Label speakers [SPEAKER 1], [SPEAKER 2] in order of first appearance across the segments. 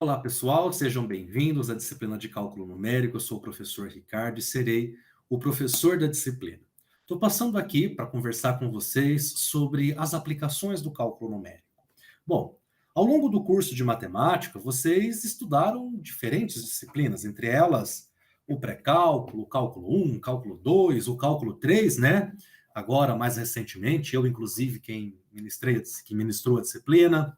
[SPEAKER 1] Olá, pessoal, sejam bem-vindos à disciplina de cálculo numérico. Eu sou o professor Ricardo e serei o professor da disciplina. Estou passando aqui para conversar com vocês sobre as aplicações do cálculo numérico. Bom, ao longo do curso de matemática, vocês estudaram diferentes disciplinas, entre elas o pré-cálculo, o cálculo 1, cálculo 2, o cálculo 3, né? Agora, mais recentemente, eu, inclusive, quem ministrou a disciplina.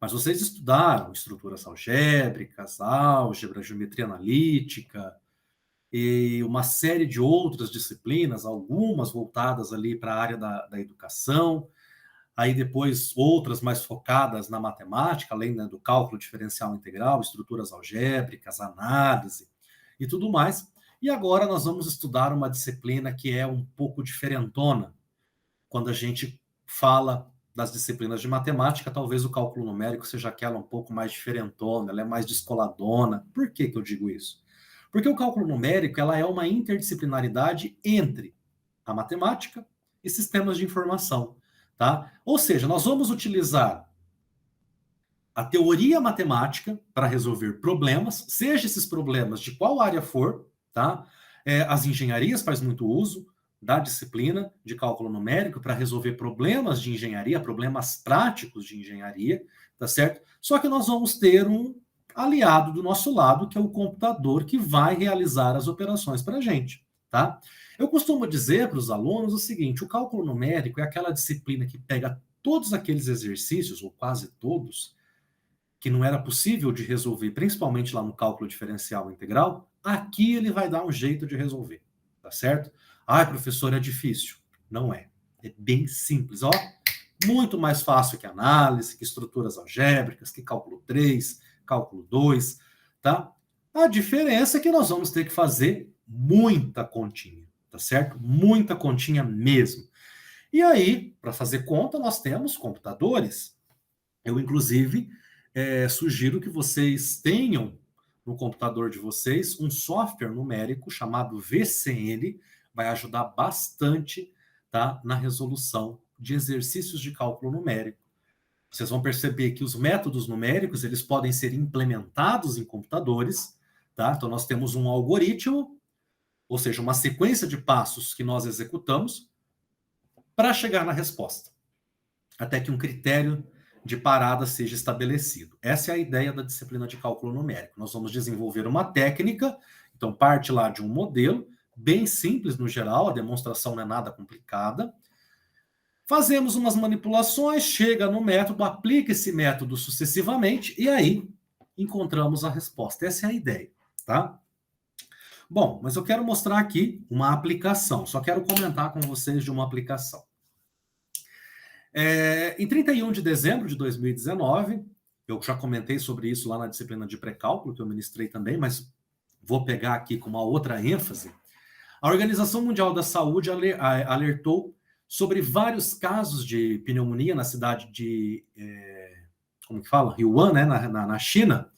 [SPEAKER 1] Mas vocês estudaram estruturas algébricas, álgebra, geometria analítica e uma série de outras disciplinas, algumas voltadas ali para a área da educação, aí depois outras mais focadas na matemática, além, né, do cálculo diferencial integral, estruturas algébricas, análise e tudo mais. E agora nós vamos estudar uma disciplina que é um pouco diferentona, quando a gente fala das disciplinas de matemática, talvez o cálculo numérico seja aquela um pouco mais diferentona, ela é mais descoladona. Por que que eu digo isso? Porque o cálculo numérico, ela é uma interdisciplinaridade entre a matemática e sistemas de informação, tá? Ou seja, nós vamos utilizar a teoria matemática para resolver problemas, seja esses problemas de qual área for, tá? As engenharias faz muito uso da disciplina de cálculo numérico para resolver problemas de engenharia, problemas práticos de engenharia, tá certo? Só que nós vamos ter um aliado do nosso lado, que é o computador, que vai realizar as operações para a gente, tá? Eu costumo dizer para os alunos o seguinte: o cálculo numérico é aquela disciplina que pega todos aqueles exercícios, ou quase todos, que não era possível de resolver, principalmente lá no cálculo diferencial integral, aqui ele vai dar um jeito de resolver, tá certo? Ai, professor, é difícil. Não é. É bem simples, ó. Muito mais fácil que análise, que estruturas algébricas, que cálculo 3, cálculo 2, tá? A diferença é que nós vamos ter que fazer muita continha, tá certo? Muita continha mesmo. E aí, para fazer conta, nós temos computadores. Eu, inclusive, sugiro que vocês tenham no computador de vocês um software numérico chamado VCN, vai ajudar bastante, tá, na resolução de exercícios de cálculo numérico. Vocês vão perceber que os métodos numéricos, eles podem ser implementados em computadores, tá? Então nós temos um algoritmo, ou seja, uma sequência de passos que nós executamos para chegar na resposta, até que um critério de parada seja estabelecido. Essa é a ideia da disciplina de cálculo numérico. Nós vamos desenvolver uma técnica, então parte lá de um modelo, bem simples no geral, a demonstração não é nada complicada. Fazemos umas manipulações, chega no método, aplica esse método sucessivamente, e aí encontramos a resposta. Essa é a ideia, tá? Bom, mas eu quero mostrar aqui uma aplicação, só quero comentar com vocês de uma aplicação. Em 31 de dezembro de 2019, eu já comentei sobre isso lá na disciplina de pré-cálculo, que eu ministrei também, mas vou pegar aqui com uma outra ênfase. A Organização Mundial da Saúde alertou sobre vários casos de pneumonia na cidade de, como que fala? Wuhan, né, na China,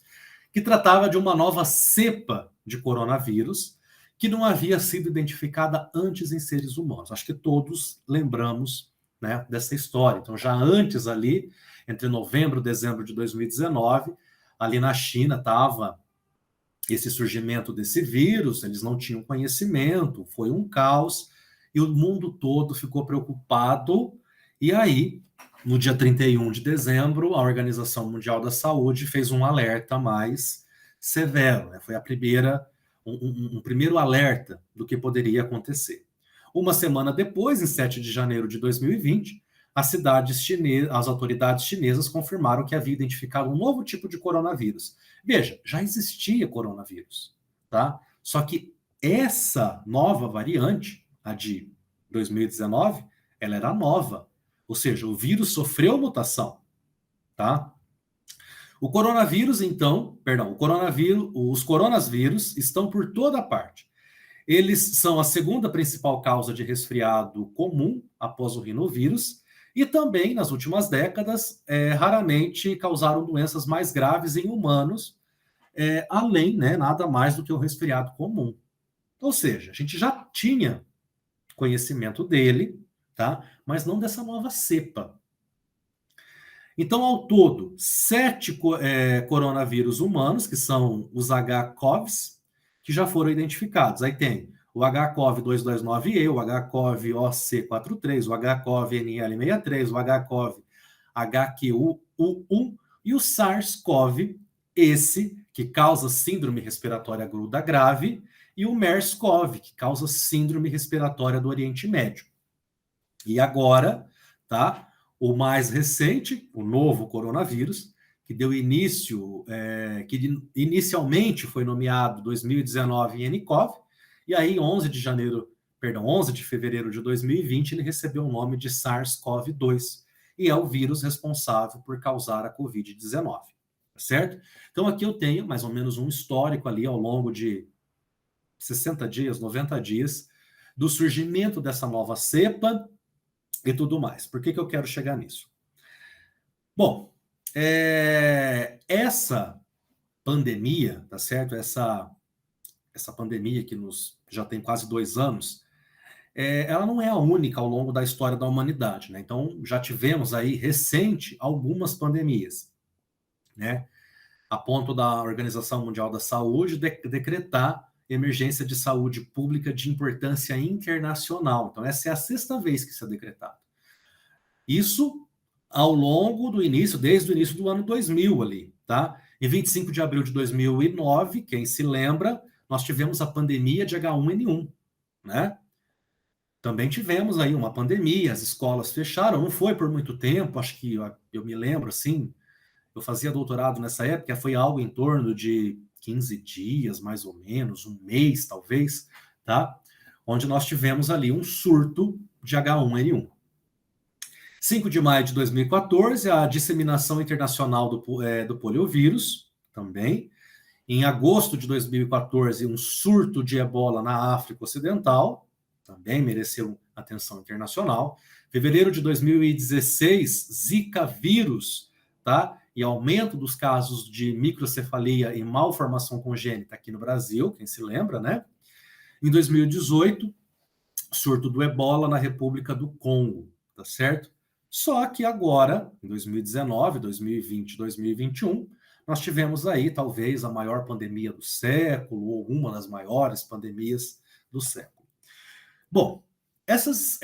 [SPEAKER 1] que tratava de uma nova cepa de coronavírus que não havia sido identificada antes em seres humanos. Acho que todos lembramos, né, dessa história. Então, já antes ali, entre novembro e dezembro de 2019, ali na China estava esse surgimento desse vírus, eles não tinham conhecimento, foi um caos, e o mundo todo ficou preocupado, e aí, no dia 31 de dezembro, a Organização Mundial da Saúde fez um alerta mais severo, né? Foi um primeiro alerta do que poderia acontecer. Uma semana depois, em 7 de janeiro de 2020, as autoridades chinesas confirmaram que havia identificado um novo tipo de coronavírus. Veja, já existia coronavírus, tá? Só que essa nova variante, a de 2019, ela era nova. Ou seja, o vírus sofreu mutação, tá? O coronavírus, então, perdão, os coronavírus estão por toda parte. Eles são a segunda principal causa de resfriado comum após o rinovírus e também, nas últimas décadas, raramente causaram doenças mais graves em humanos, além, né, nada mais do que o resfriado comum. Ou seja, a gente já tinha conhecimento dele, tá? Mas não dessa nova cepa. Então, ao todo, 7 coronavírus humanos, que são os HCOVs, que já foram identificados. Aí tem o HCOV229E, o HCOV-OC43, o HCOV-NL63, o HCOV-HQU1 e o SARS-CoV, esse que causa síndrome respiratória aguda grave, e o MERS-CoV, que causa síndrome respiratória do Oriente Médio. E agora, tá? O mais recente, o novo coronavírus, que deu início, que inicialmente foi nomeado 2019 nCoV, e aí 11 de fevereiro de 2020, ele recebeu o nome de SARS-CoV-2, e é o vírus responsável por causar a Covid-19, certo? Então aqui eu tenho mais ou menos um histórico ali ao longo de 60 dias, 90 dias, do surgimento dessa nova cepa, e tudo mais. Por que eu quero chegar nisso? Bom, essa pandemia, tá certo? Essa pandemia que já tem quase 2 anos, ela não é a única ao longo da história da humanidade, né? Então, já tivemos aí, recente, algumas pandemias, né? A ponto da Organização Mundial da Saúde decretar emergência de saúde pública de importância internacional. Então, essa é a 6ª vez que isso é decretado. Isso ao longo do início, desde o início do ano 2000 ali, tá? Em 25 de abril de 2009, quem se lembra, nós tivemos a pandemia de H1N1, né? Também tivemos aí uma pandemia, as escolas fecharam, não foi por muito tempo, acho que eu me lembro, assim, eu fazia doutorado nessa época, foi algo em torno de 15 dias, mais ou menos, um mês, talvez, tá? Onde nós tivemos ali um surto de H1N1. 5 de maio de 2014, a disseminação internacional do poliovírus, também. Em agosto de 2014, um surto de ebola na África Ocidental, também mereceu atenção internacional. Fevereiro de 2016, Zika vírus, tá? E aumento dos casos de microcefalia e malformação congênita aqui no Brasil, quem se lembra, né? Em 2018, surto do ebola na República do Congo, tá certo? Só que agora, em 2019, 2020, 2021, nós tivemos aí talvez a maior pandemia do século, ou uma das maiores pandemias do século. Bom, essas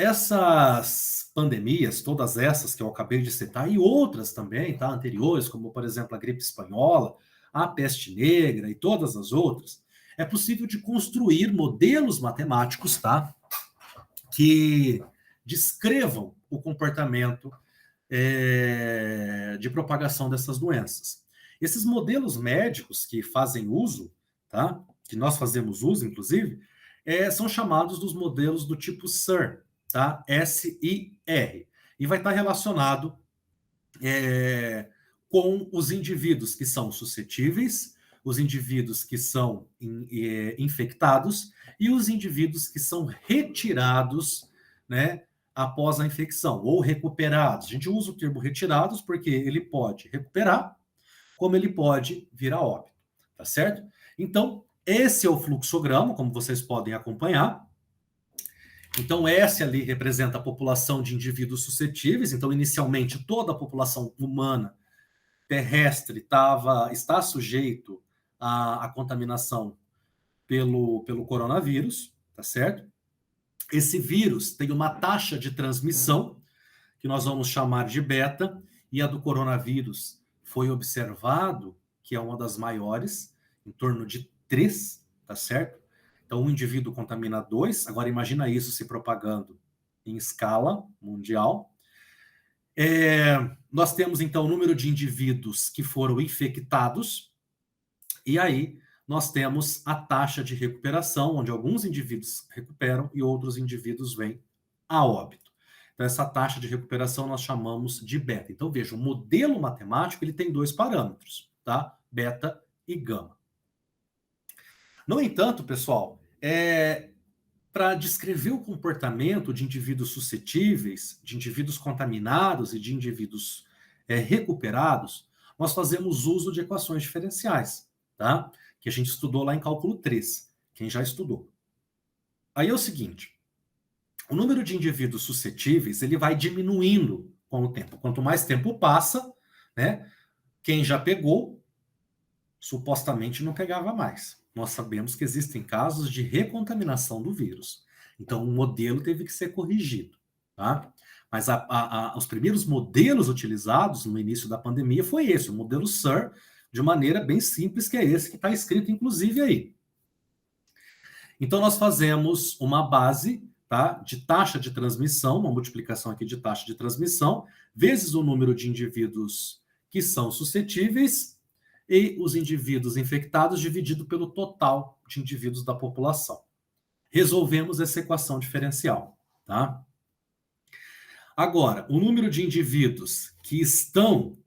[SPEAKER 1] pandemias, todas essas que eu acabei de citar, e outras também, tá, anteriores, como por exemplo a gripe espanhola, a peste negra e todas as outras, é possível de construir modelos matemáticos, tá, que descrevam o comportamento de propagação dessas doenças. Esses modelos médicos que fazem uso, tá? Que nós fazemos uso, inclusive, são chamados dos modelos do tipo SIR, tá? S-I-R. E vai estar relacionado com os indivíduos que são suscetíveis, os indivíduos que são infectados e os indivíduos que são retirados, né, após a infecção, ou recuperados. A gente usa o termo retirados porque ele pode recuperar, como ele pode vir a óbito, tá certo? Então, esse é o fluxograma, como vocês podem acompanhar. Então, S ali representa a população de indivíduos suscetíveis. Então, inicialmente, toda a população humana terrestre está sujeito à contaminação pelo coronavírus, tá certo? Esse vírus tem uma taxa de transmissão, que nós vamos chamar de beta, e a do coronavírus foi observado que é uma das maiores, em torno de 3, tá certo? Então, um indivíduo contamina 2, agora imagina isso se propagando em escala mundial. Nós temos, então, o número de indivíduos que foram infectados, e aí nós temos a taxa de recuperação, onde alguns indivíduos recuperam e outros indivíduos vêm a óbito. Então, essa taxa de recuperação nós chamamos de beta. Então, veja, o modelo matemático ele tem 2 parâmetros, tá? Beta e gama. No entanto, pessoal, para descrever o comportamento de indivíduos suscetíveis, de indivíduos contaminados e de indivíduos recuperados, nós fazemos uso de equações diferenciais, tá? Que a gente estudou lá em cálculo 3, quem já estudou. Aí é o seguinte, o número de indivíduos suscetíveis ele vai diminuindo com o tempo. Quanto mais tempo passa, né? Quem já pegou, supostamente não pegava mais. Nós sabemos que existem casos de recontaminação do vírus. Então, o modelo teve que ser corrigido, tá? Mas os primeiros modelos utilizados no início da pandemia foi esse, o modelo SIR, de maneira bem simples, que é esse que está escrito, inclusive, aí. Então, nós fazemos uma base, tá, de taxa de transmissão, uma multiplicação aqui de taxa de transmissão, vezes o número de indivíduos que são suscetíveis e os indivíduos infectados dividido pelo total de indivíduos da população. Resolvemos essa equação diferencial, tá? Agora, o número de indivíduos que estão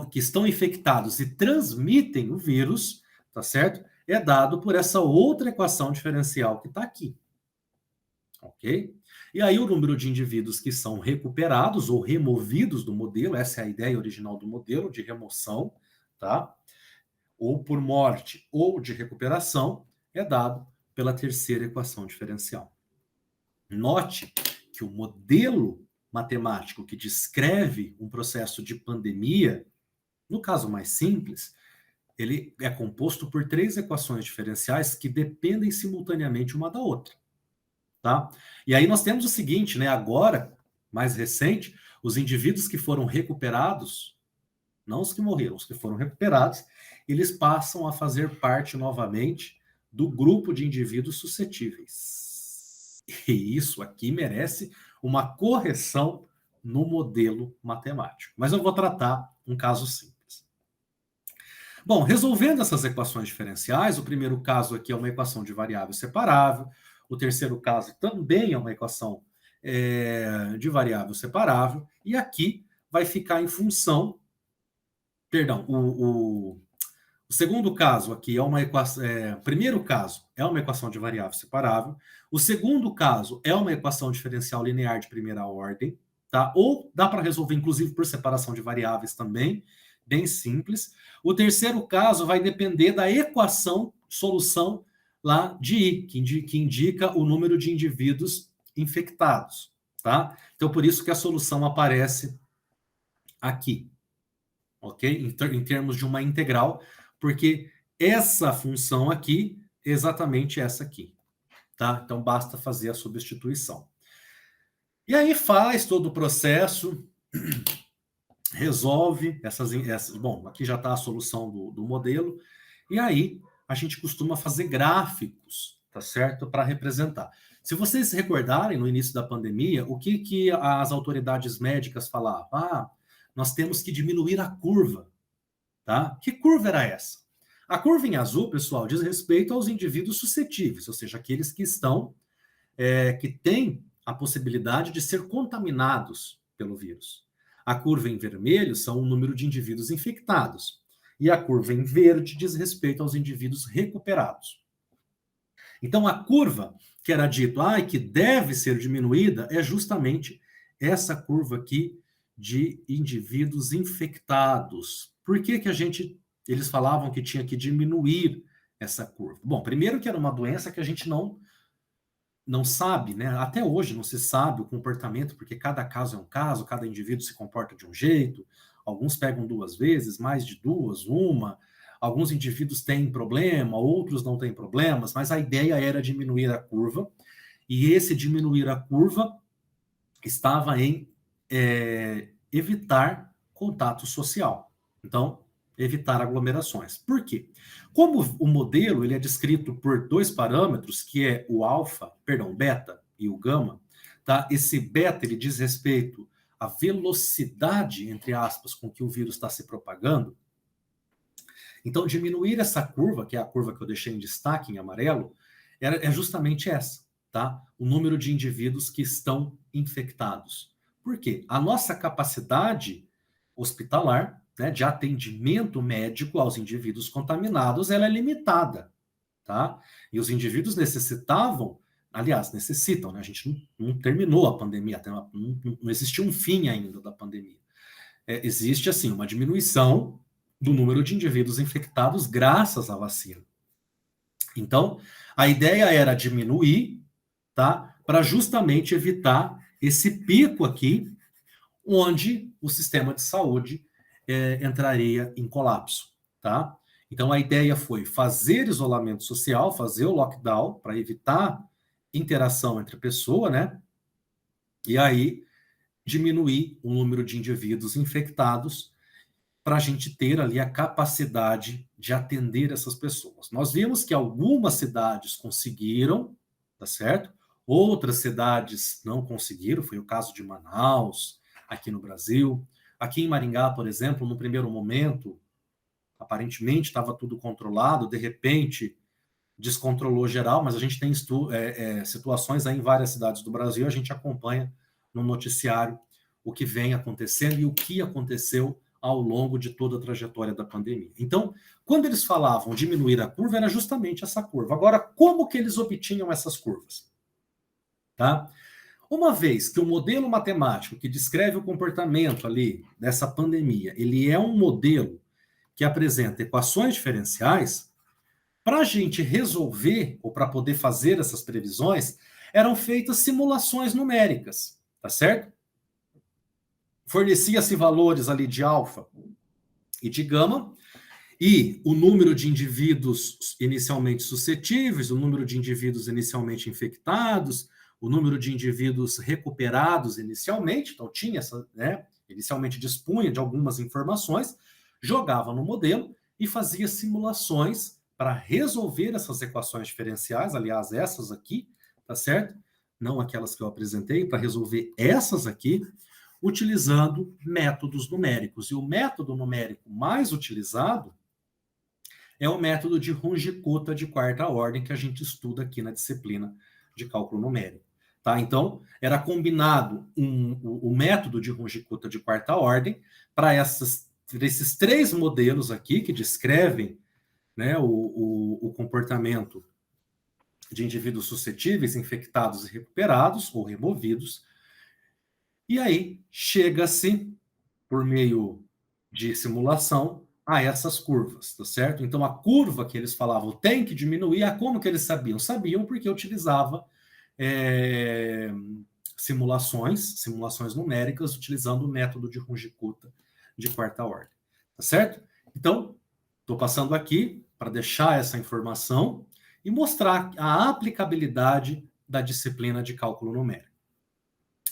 [SPEAKER 1] que estão infectados e transmitem o vírus, tá certo? É dado por essa outra equação diferencial que está aqui, ok? E aí o número de indivíduos que são recuperados ou removidos do modelo, essa é a ideia original do modelo de remoção, tá? Ou por morte ou de recuperação, é dado pela terceira equação diferencial. Note que o modelo matemático que descreve um processo de pandemia, no caso mais simples, ele é composto por três equações diferenciais que dependem simultaneamente uma da outra, tá? E aí nós temos o seguinte, né? Agora, mais recente, os indivíduos que foram recuperados, não os que morreram, os que foram recuperados, eles passam a fazer parte novamente do grupo de indivíduos suscetíveis. E isso aqui merece uma correção no modelo matemático. Mas eu vou tratar um caso simples. Bom, resolvendo essas equações diferenciais, o primeiro caso aqui é uma equação de variável separável, o terceiro caso também é uma equação de variável separável, e aqui vai ficar em função, perdão, o segundo caso aqui é uma equação, primeiro caso é uma equação de variável separável, o segundo caso é uma equação diferencial linear de primeira ordem, tá? Ou dá para resolver inclusive por separação de variáveis também, bem simples. O terceiro caso vai depender da equação, solução lá de I, que indica o número de indivíduos infectados, tá? Então por isso que a solução aparece aqui, ok? Em termos de uma integral, porque essa função aqui é exatamente essa aqui, tá? Então basta fazer a substituição. E aí faz todo o processo, resolve essas. Bom, aqui já está a solução do modelo, e aí a gente costuma fazer gráficos, tá certo? Para representar. Se vocês se recordarem, no início da pandemia, o que as autoridades médicas falavam? Ah, nós temos que diminuir a curva, tá? Que curva era essa? A curva em azul, pessoal, diz respeito aos indivíduos suscetíveis, ou seja, aqueles que estão, que têm a possibilidade de ser contaminados pelo vírus. A curva em vermelho são o número de indivíduos infectados. E a curva em verde diz respeito aos indivíduos recuperados. Então, a curva que era dito, que deve ser diminuída, é justamente essa curva aqui de indivíduos infectados. Por que eles falavam que tinha que diminuir essa curva? Bom, primeiro que era uma doença que a gente não sabe, né? Até hoje não se sabe o comportamento, porque cada caso é um caso, cada indivíduo se comporta de um jeito, alguns pegam 2 vezes, mais de 2, uma, alguns indivíduos têm problema, outros não têm problemas, mas a ideia era diminuir a curva, e esse diminuir a curva estava em evitar contato social. Então, evitar aglomerações. Por quê? Como o modelo ele é descrito por 2 parâmetros, que é o beta e o gama, tá? Esse beta ele diz respeito à velocidade, entre aspas, com que o vírus está se propagando. Então, diminuir essa curva, que é a curva que eu deixei em destaque em amarelo, é justamente essa, tá? O número de indivíduos que estão infectados. Por quê? A nossa capacidade hospitalar, né, de atendimento médico aos indivíduos contaminados, ela é limitada, tá? E os indivíduos necessitam, né? A gente não terminou a pandemia, não existiu um fim ainda da pandemia. Existe, assim, uma diminuição do número de indivíduos infectados graças à vacina. Então, a ideia era diminuir, tá? Para justamente evitar esse pico aqui, onde o sistema de saúde entraria em colapso, tá? Então, a ideia foi fazer isolamento social, fazer o lockdown para evitar interação entre pessoa, né? E aí diminuir o número de indivíduos infectados para a gente ter ali a capacidade de atender essas pessoas. Nós vimos que algumas cidades conseguiram, tá certo? Outras cidades não conseguiram, foi o caso de Manaus, aqui no Brasil. Aqui em Maringá, por exemplo, no primeiro momento, aparentemente estava tudo controlado, de repente descontrolou geral, mas a gente tem situações aí em várias cidades do Brasil, a gente acompanha no noticiário o que vem acontecendo e o que aconteceu ao longo de toda a trajetória da pandemia. Então, quando eles falavam diminuir a curva, era justamente essa curva. Agora, como que eles obtinham essas curvas? Tá? Uma vez que o modelo matemático que descreve o comportamento ali dessa pandemia, ele é um modelo que apresenta equações diferenciais, para a gente resolver, ou para poder fazer essas previsões, eram feitas simulações numéricas, tá certo? Fornecia-se valores ali de alfa e de gama, e o número de indivíduos inicialmente suscetíveis, o número de indivíduos inicialmente infectados, o número de indivíduos recuperados inicialmente, então tinha essa, né, inicialmente dispunha de algumas informações, jogava no modelo e fazia simulações para resolver essas equações diferenciais, aliás, essas aqui, tá certo? Não aquelas que eu apresentei, para resolver essas aqui, utilizando métodos numéricos. E o método numérico mais utilizado é o método de Runge-Kutta de quarta ordem, que a gente estuda aqui na disciplina de cálculo numérico. Tá? Então, era combinado o método de Runge-Kutta de quarta ordem para esses três modelos aqui, que descrevem, né, o comportamento de indivíduos suscetíveis, infectados e recuperados ou removidos. E aí chega-se, por meio de simulação, a essas curvas, tá certo? Então, a curva que eles falavam tem que diminuir, como que eles sabiam? Sabiam porque utilizava simulações numéricas, utilizando o método de Runge-Kutta de quarta ordem, tá certo? Então, estou passando aqui para deixar essa informação e mostrar a aplicabilidade da disciplina de cálculo numérico.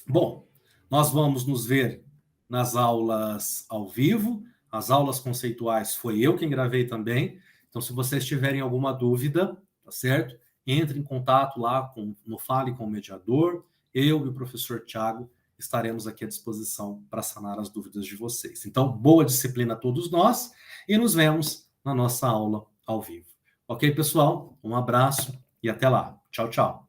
[SPEAKER 1] Bom, nós vamos nos ver nas aulas ao vivo. As aulas conceituais foi eu quem gravei também. Então, se vocês tiverem alguma dúvida, tá certo? Entre em contato lá no Fale com o Mediador. Eu e o professor Thiago estaremos aqui à disposição para sanar as dúvidas de vocês. Então, boa disciplina a todos nós e nos vemos na nossa aula ao vivo. Ok, pessoal? Um abraço e até lá. Tchau, tchau.